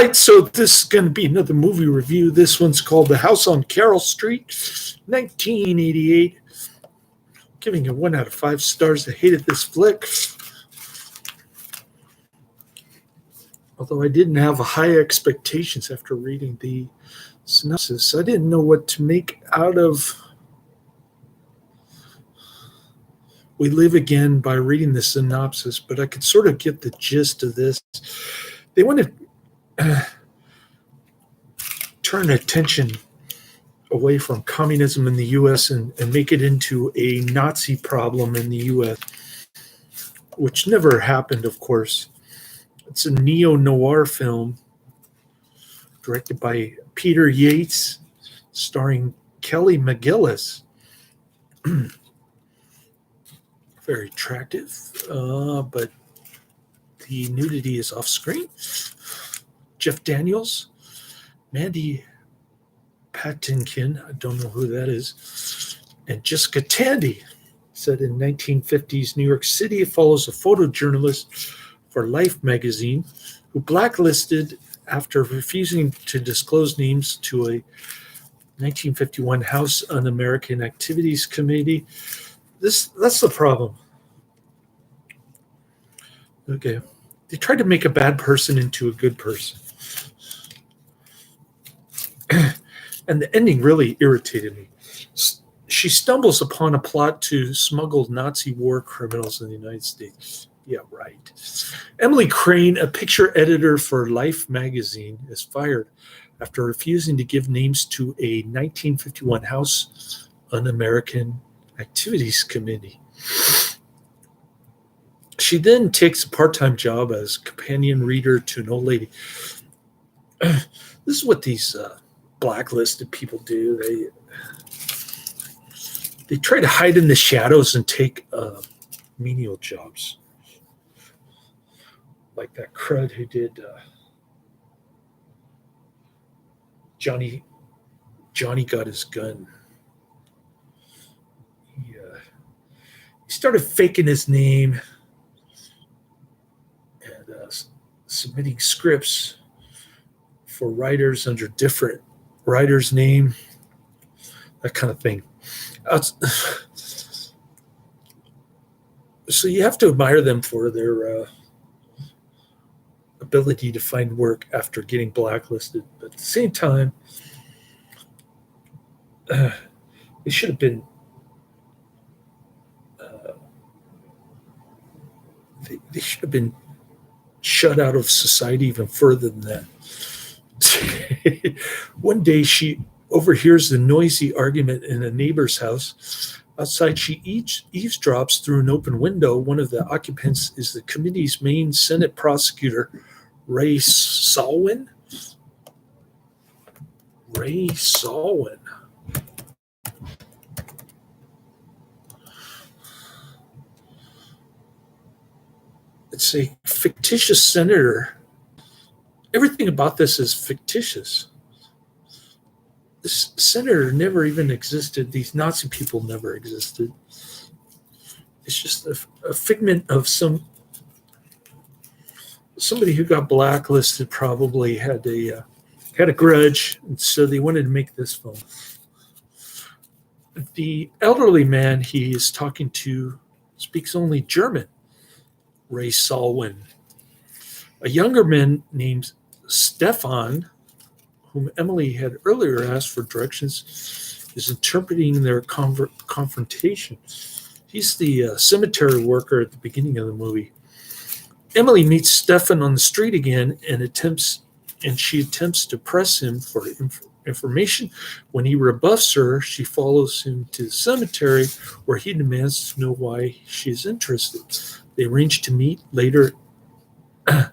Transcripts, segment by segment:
right, so this is going to be another movie review. This one's called The House on Carroll Street, 1988. Giving it 1 out of 5 stars. I hated this flick. Although I didn't have high expectations after reading the synopsis. I didn't know what to make out of We Live Again by reading the synopsis, but I could sort of get the gist of this. They want to turn attention away from communism in the U.S. and make it into a Nazi problem in the U.S., which never happened, of course. It's a neo-noir film directed by Peter Yates, starring Kelly McGillis. Very attractive, but the nudity is off screen. Jeff Daniels, Mandy Patinkin, I don't know who that is, and Jessica Tandy. Set in 1950s New York City, it follows a photojournalist for Life magazine who blacklisted after refusing to disclose names to a 1951 House Un-American Activities Committee. That's the problem. Okay. They tried to make a bad person into a good person. And the ending really irritated me. She stumbles upon a plot to smuggle Nazi war criminals in the United States. Yeah, right. Emily Crane, a picture editor for Life magazine, is fired after refusing to give names to a 1951 House Un-American Activities Committee. She then takes a part-time job as companion reader to an old lady. This is what these blacklisted people do. They try to hide in the shadows and take menial jobs. Like that crud who did Johnny Got His Gun. He started faking his name and submitting scripts for writers under different writer's name, that kind of thing. So you have to admire them for their ability to find work after getting blacklisted. But at the same time, they should have been they should have been shut out of society even further than that. One day she overhears the noisy argument in a neighbor's house. Outside, she eavesdrops through an open window. One of the occupants is the committee's main Senate prosecutor, Ray Salwin. Ray Salwin. It's a fictitious senator. Everything about this is fictitious. This senator never even existed. These Nazi people never existed. It's just a figment of somebody who got blacklisted. Probably had a grudge, and so they wanted to make this film. The elderly man he is talking to speaks only German. Ray Salwin. A younger man named Stefan, whom Emily had earlier asked for directions, is interpreting their confrontation. He's the cemetery worker at the beginning of the movie. Emily meets Stefan on the street again and she attempts to press him for information. When he rebuffs her, she follows him to the cemetery where he demands to know why she is interested. They arrange to meet later at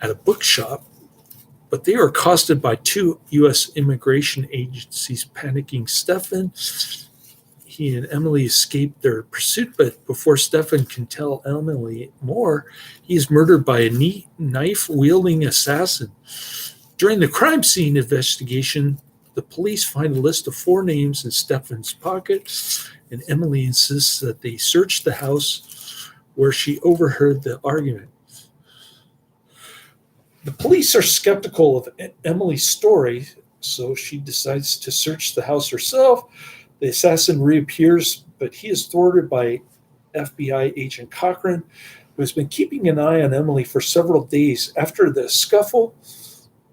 a bookshop, but they are accosted by 2 U.S. immigration agencies panicking Stefan. He and Emily escape their pursuit, but before Stefan can tell Emily more, he is murdered by a knife-wielding assassin. During the crime scene investigation, the police find a list of 4 names in Stefan's pocket, and Emily insists that they search the house where she overheard the argument. The police are skeptical of Emily's story, so she decides to search the house herself. The assassin reappears, but he is thwarted by FBI agent Cochran, who has been keeping an eye on Emily for several days. After the scuffle,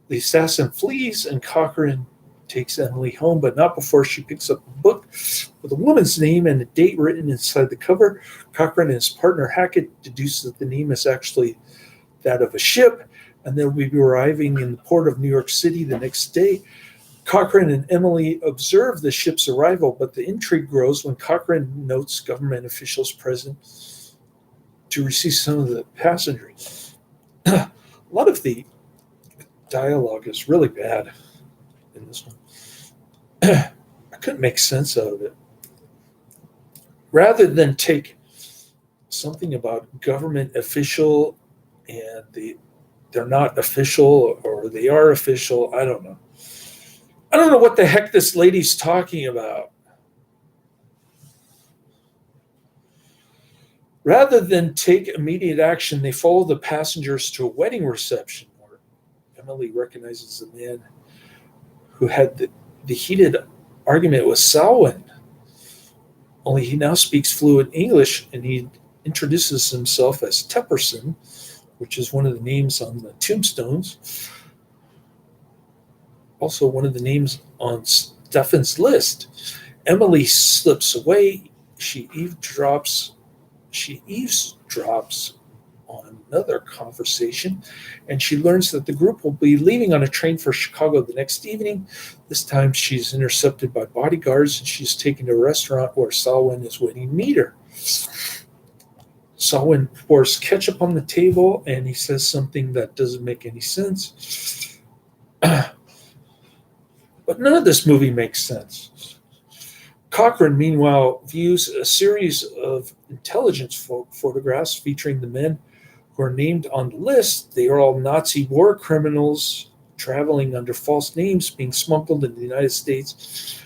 the assassin flees, and Cochran takes Emily home, but not before she picks up a book with a woman's name and a date written inside the cover. Cochran and his partner Hackett deduce that the name is actually that of a ship, and they'll be arriving in the port of New York City the next day. Cochran and Emily observe the ship's arrival, but the intrigue grows when Cochran notes government officials present to receive some of the passengers. A lot of the dialogue is really bad in this one. I couldn't make sense out of it. Rather than take something about government official and they're not official or they are official, I don't know. I don't know what the heck this lady's talking about. Rather than take immediate action, they follow the passengers to a wedding reception where Emily recognizes the man who had the heated argument with Salwin. Only he now speaks fluent English, and he introduces himself as Tepperson, which is one of the names on the tombstones. Also one of the names on Stefan's list. Emily slips away. She eavesdrops on another conversation, and she learns that the group will be leaving on a train for Chicago the next evening. This time she's intercepted by bodyguards, and she's taken to a restaurant where Salwin is waiting to meet her. Salwin pours ketchup on the table, and he says something that doesn't make any sense. But none of this movie makes sense. Cochran, meanwhile, views a series of intelligence photographs featuring the men who are named on the list. They are all Nazi war criminals traveling under false names, being smuggled into the United States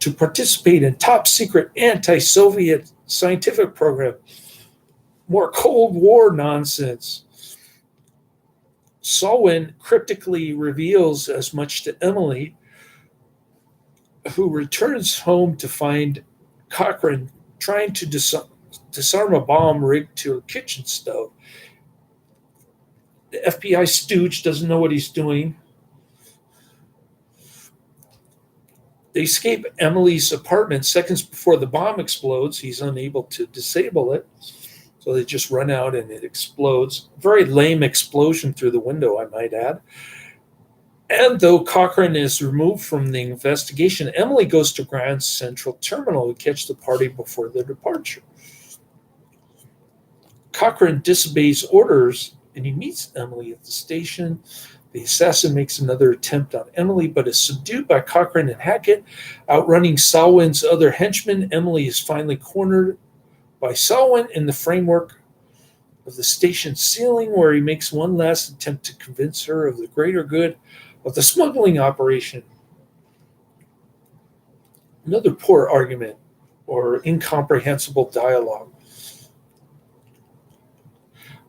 to participate in top-secret anti-Soviet scientific program. More Cold War nonsense. Salwin cryptically reveals as much to Emily, who returns home to find Cochran trying to disarm a bomb rigged to her kitchen stove. The FBI stooge doesn't know what he's doing. They escape Emily's apartment seconds before the bomb explodes. He's unable to disable it, so they just run out and it explodes. Very lame explosion through the window, I might add. And though Cochran is removed from the investigation, Emily goes to Grand Central Terminal to catch the party before their departure. Cochran disobeys orders, and he meets Emily at the station. The assassin makes another attempt on Emily, but is subdued by Cochran and Hackett. Outrunning Salwin's other henchmen, Emily is finally cornered by Salwin in the framework of the station's ceiling, where he makes one last attempt to convince her of the greater good of the smuggling operation. Another poor argument or incomprehensible dialogue.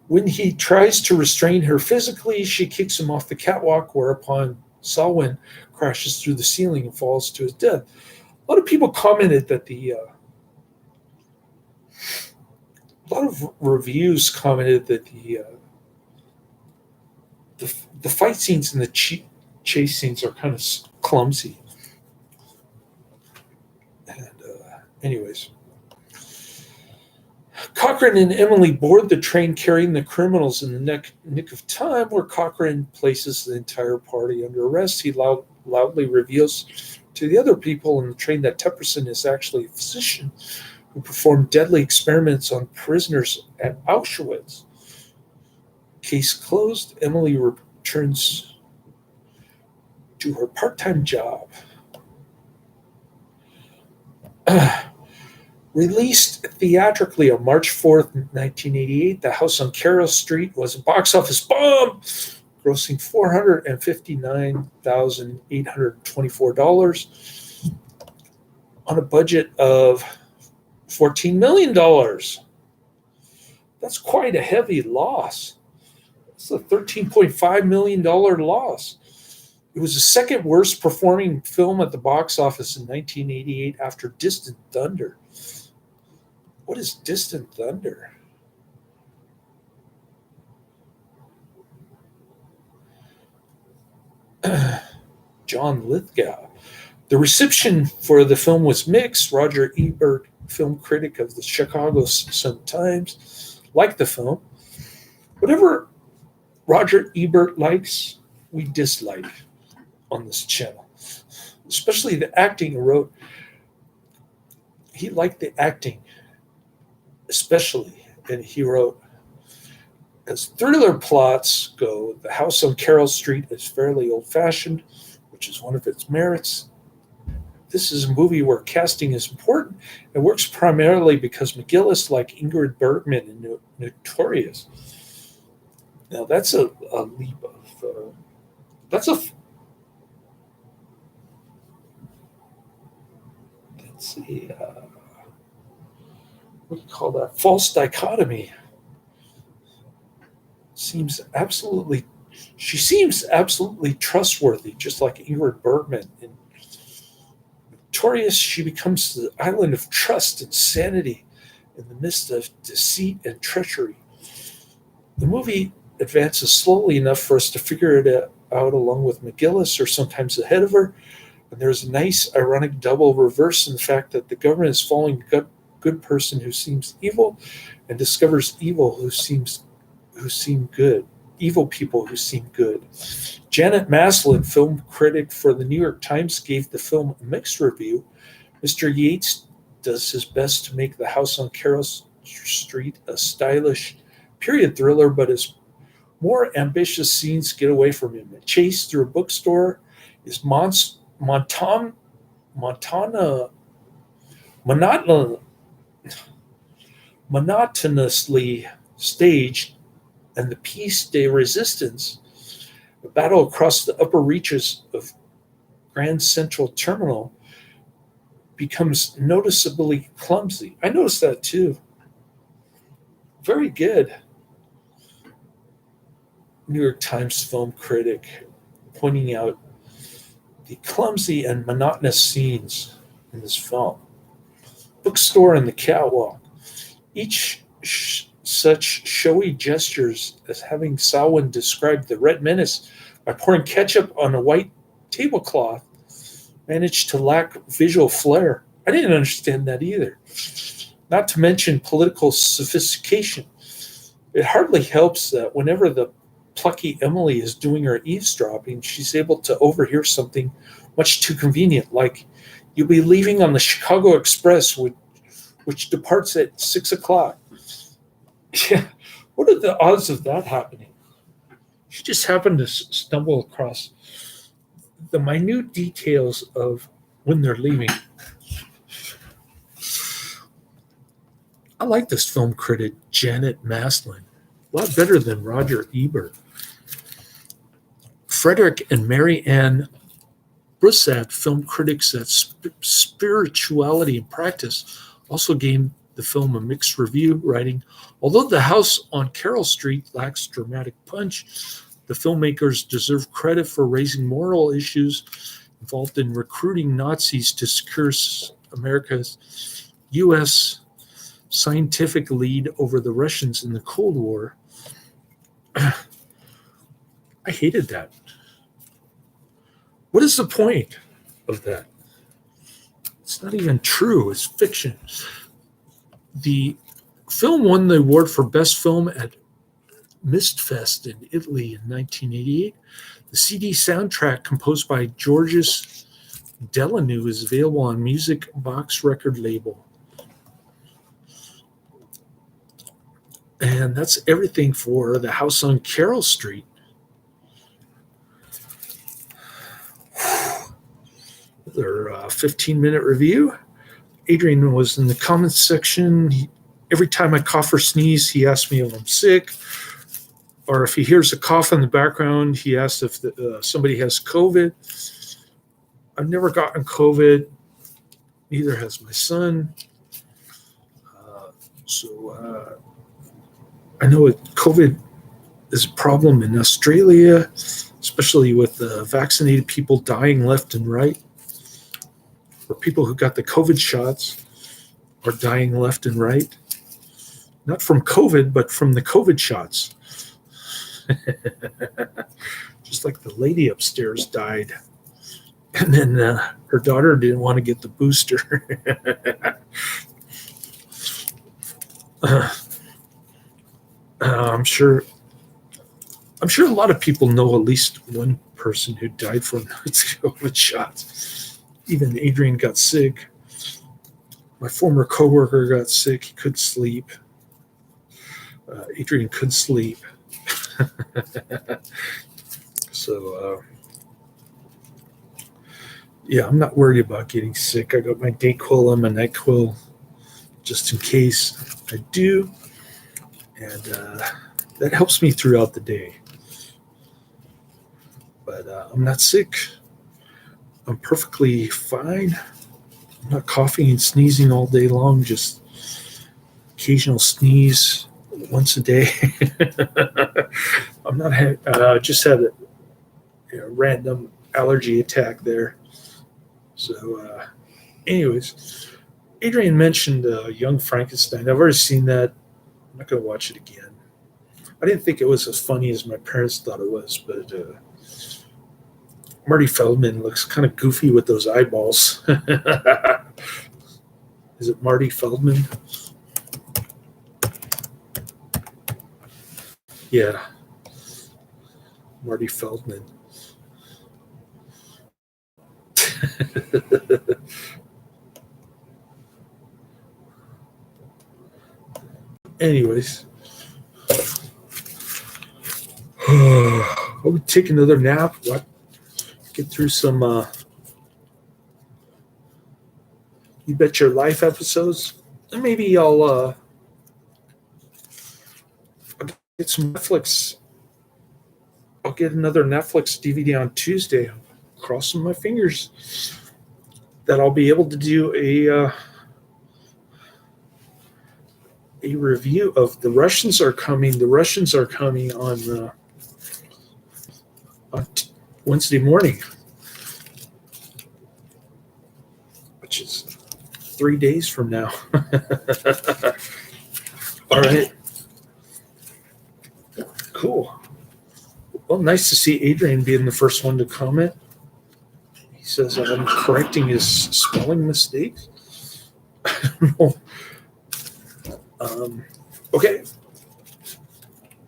When he tries to restrain her physically, she kicks him off the catwalk, whereupon Salwin crashes through the ceiling and falls to his death. A lot of people commented that a lot of reviews commented that the fight scenes and the chase scenes are kind of clumsy. And anyways, Cochran and Emily board the train carrying the criminals in the nick of time, where Cochran places the entire party under arrest. He loudly reveals to the other people in the train that Tepperson is actually a physician who performed deadly experiments on prisoners at Auschwitz. Case closed. Emily returns to her part-time job. Released theatrically on March 4th, 1988, The House on Carroll Street was a box office bomb, grossing $459,824 on a budget of $14 million. That's quite a heavy loss. It's a $13.5 million loss. It was the second worst performing film at the box office in 1988 after Distant Thunder. What is Distant Thunder? John Lithgow. The reception for the film was mixed. Roger Ebert, film critic of the Chicago Sun-Times, liked the film. Whatever Roger Ebert likes, we dislike on this channel, especially the acting. He wrote he liked the acting, especially, and he wrote, as thriller plots go, The House on Carroll Street is fairly old-fashioned, which is one of its merits. This is a movie where casting is important and works primarily because McGillis, like Ingrid Bergman in Notorious. Now that's a leap of let's see, what do you call that? False dichotomy. She seems absolutely trustworthy, just like Ingrid Bergman. In Notorious, she becomes the island of trust and sanity in the midst of deceit and treachery. The movie advances slowly enough for us to figure it out along with McGillis, or sometimes ahead of her. And there's a nice, ironic double reverse in the fact that the government is following a good person who seems evil, and discovers evil who seem good. Evil people who seem good. Janet Maslin, film critic for the New York Times, gave the film a mixed review. Mr. Yates does his best to make The House on Carroll Street a stylish period thriller, but his more ambitious scenes get away from him. A chase through a bookstore is monotonously staged, and the piece de resistance, a battle across the upper reaches of Grand Central Terminal, becomes noticeably clumsy. I noticed that too. Very good. New York Times film critic pointing out the clumsy and monotonous scenes in this film. Bookstore and the catwalk. Each such showy gestures, as having Samhain described the Red Menace by pouring ketchup on a white tablecloth, managed to lack visual flair. I didn't understand that either. Not to mention political sophistication. It hardly helps that whenever the plucky Emily is doing her eavesdropping, she's able to overhear something much too convenient, like, "You'll be leaving on the Chicago Express, which departs at 6 o'clock. Yeah, what are the odds of that happening? She just happened to stumble across the minute details of when they're leaving. I like this film critic, Janet Maslin. A lot better than Roger Ebert. Frederick and Mary Ann Brissat, film critics at Spirituality and Practice, also gave the film a mixed review, writing, "Although The House on Carroll Street lacks dramatic punch, the filmmakers deserve credit for raising moral issues involved in recruiting Nazis to secure America's U.S. scientific lead over the Russians in the Cold War." I hated that. What is the point of that? It's not even true. It's fiction. The film won the award for Best Film at Mistfest in Italy in 1988. The CD soundtrack, composed by Georges Delanoux, is available on Music Box record label. And that's everything for The House on Carroll Street. Their 15-minute review. Adrian was in the comments section. Every time I cough or sneeze, he asks me if I'm sick. Or if he hears a cough in the background, he asks if somebody has COVID. I've never gotten COVID. Neither has my son. So I know COVID is a problem in Australia, especially with vaccinated people dying left and right, or people who got the COVID shots are dying left and right. Not from COVID, but from the COVID shots. Just like the lady upstairs died. And then her daughter didn't want to get the booster. I'm sure a lot of people know at least one person who died from COVID shots. Even Adrian got sick. My former coworker got sick. He couldn't sleep. Adrian couldn't sleep. So, yeah, I'm not worried about getting sick. I got my Dayquil and my NyQuil just in case I do. And that helps me throughout the day. But I'm not sick. I'm perfectly fine. I'm not coughing and sneezing all day long, just occasional sneeze once a day. I'm not just had a random allergy attack there. So, anyways, Adrian mentioned Young Frankenstein. I've already seen that. I'm not going to watch it again. I didn't think it was as funny as my parents thought it was, but Marty Feldman looks kind of goofy with those eyeballs. Is it Marty Feldman? Yeah, Marty Feldman. Anyways, I'll take another nap. Get through some You Bet Your Life episodes, and maybe I'll get some Netflix. I'll get another Netflix DVD on Tuesday. Crossing my fingers that I'll be able to do a review of The Russians Are Coming. The Russians Are Coming on Wednesday morning, which is 3 days from now. All right. Cool. Well, nice to see Adrian being the first one to comment. He says I'm correcting his spelling mistakes. I don't know. Okay.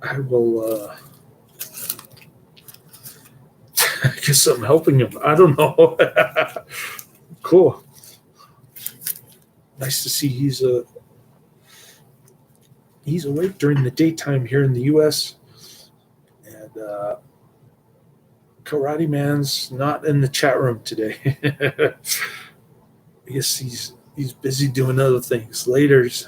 I will. I guess I'm helping him. I don't know. Cool. Nice to see he's awake during the daytime here in the U.S. And Karate Man's not in the chat room today. I guess he's busy doing other things. Laters.